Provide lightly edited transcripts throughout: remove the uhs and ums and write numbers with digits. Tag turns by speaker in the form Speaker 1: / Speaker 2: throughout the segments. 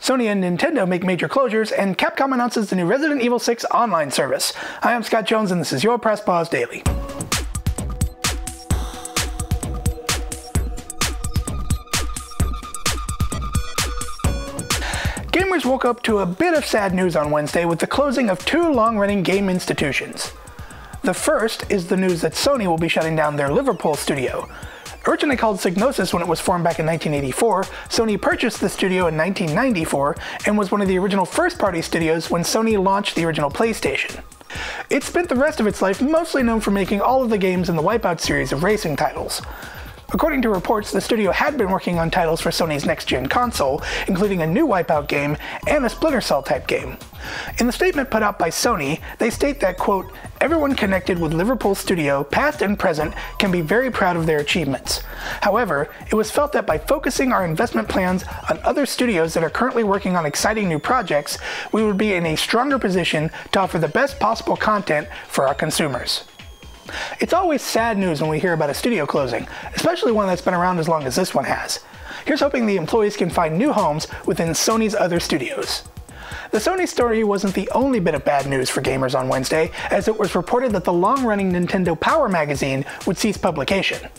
Speaker 1: Sony and Nintendo make major closures, and Capcom announces the new Resident Evil 6 online service. Hi, I'm Scott Jones, and this is your Press Pause Daily. Gamers woke up to a bit of sad news on Wednesday with the closing of two long-running game institutions. The first is the news that Sony will be shutting down their Liverpool studio. Originally called Psygnosis when it was formed back in 1984, Sony purchased the studio in 1994 and was one of the original first-party studios when Sony launched the original PlayStation. It spent the rest of its life mostly known for making all of the games in the Wipeout series of racing titles. According to reports, the studio had been working on titles for Sony's next-gen console, including a new Wipeout game and a Splinter Cell type game. In the statement put out by Sony, they state that, quote, "Everyone connected with Liverpool Studio, past and present, can be very proud of their achievements. However, it was felt that by focusing our investment plans on other studios that are currently working on exciting new projects, we would be in a stronger position to offer the best possible content for our consumers." It's always sad news when we hear about a studio closing, especially one that's been around as long as this one has. Here's hoping the employees can find new homes within Sony's other studios. The Sony story wasn't the only bit of bad news for gamers on Wednesday, as it was reported that the long-running Nintendo Power magazine would cease publication.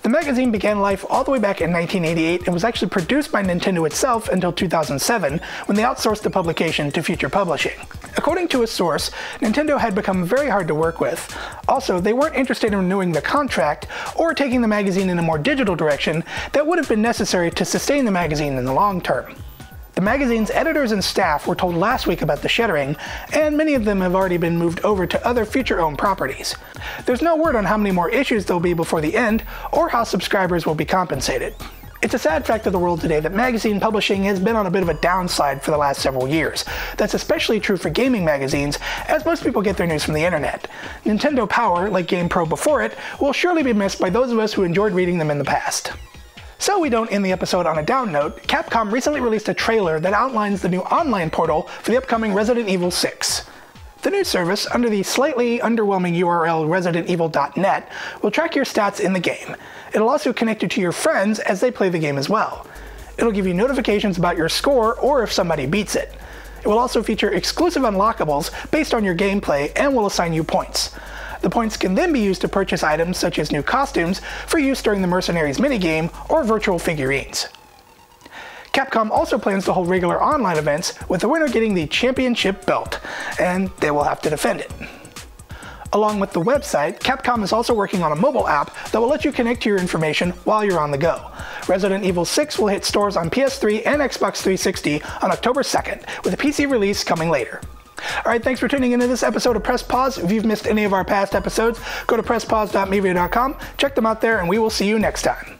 Speaker 1: The magazine began life all the way back in 1988 and was actually produced by Nintendo itself until 2007, when they outsourced the publication to Future Publishing. According to a source, Nintendo had become very hard to work with. Also, they weren't interested in renewing the contract or taking the magazine in a more digital direction that would have been necessary to sustain the magazine in the long term. The magazine's editors and staff were told last week about the shuttering, and many of them have already been moved over to other Future-owned properties. There's no word on how many more issues there'll be before the end, or how subscribers will be compensated. It's a sad fact of the world today that magazine publishing has been on a bit of a downslide for the last several years. That's especially true for gaming magazines, as most people get their news from the internet. Nintendo Power, like GamePro before it, will surely be missed by those of us who enjoyed reading them in the past. So we don't end the episode on a down note, Capcom recently released a trailer that outlines the new online portal for the upcoming Resident Evil 6. The new service, under the slightly underwhelming URL residentevil.net, will track your stats in the game. It'll also connect you to your friends as they play the game as well. It'll give you notifications about your score or if somebody beats it. It will also feature exclusive unlockables based on your gameplay and will assign you points. The points can then be used to purchase items such as new costumes for use during the Mercenaries minigame or virtual figurines. Capcom also plans to hold regular online events, with the winner getting the championship belt, and they will have to defend it. Along with the website, Capcom is also working on a mobile app that will let you connect to your information while you're on the go. Resident Evil 6 will hit stores on PS3 and Xbox 360 on October 2nd, with a PC release coming later. Alright, thanks for tuning into this episode of Press Pause. If you've missed any of our past episodes, go to presspause.mevia.com, check them out there, and we will see you next time.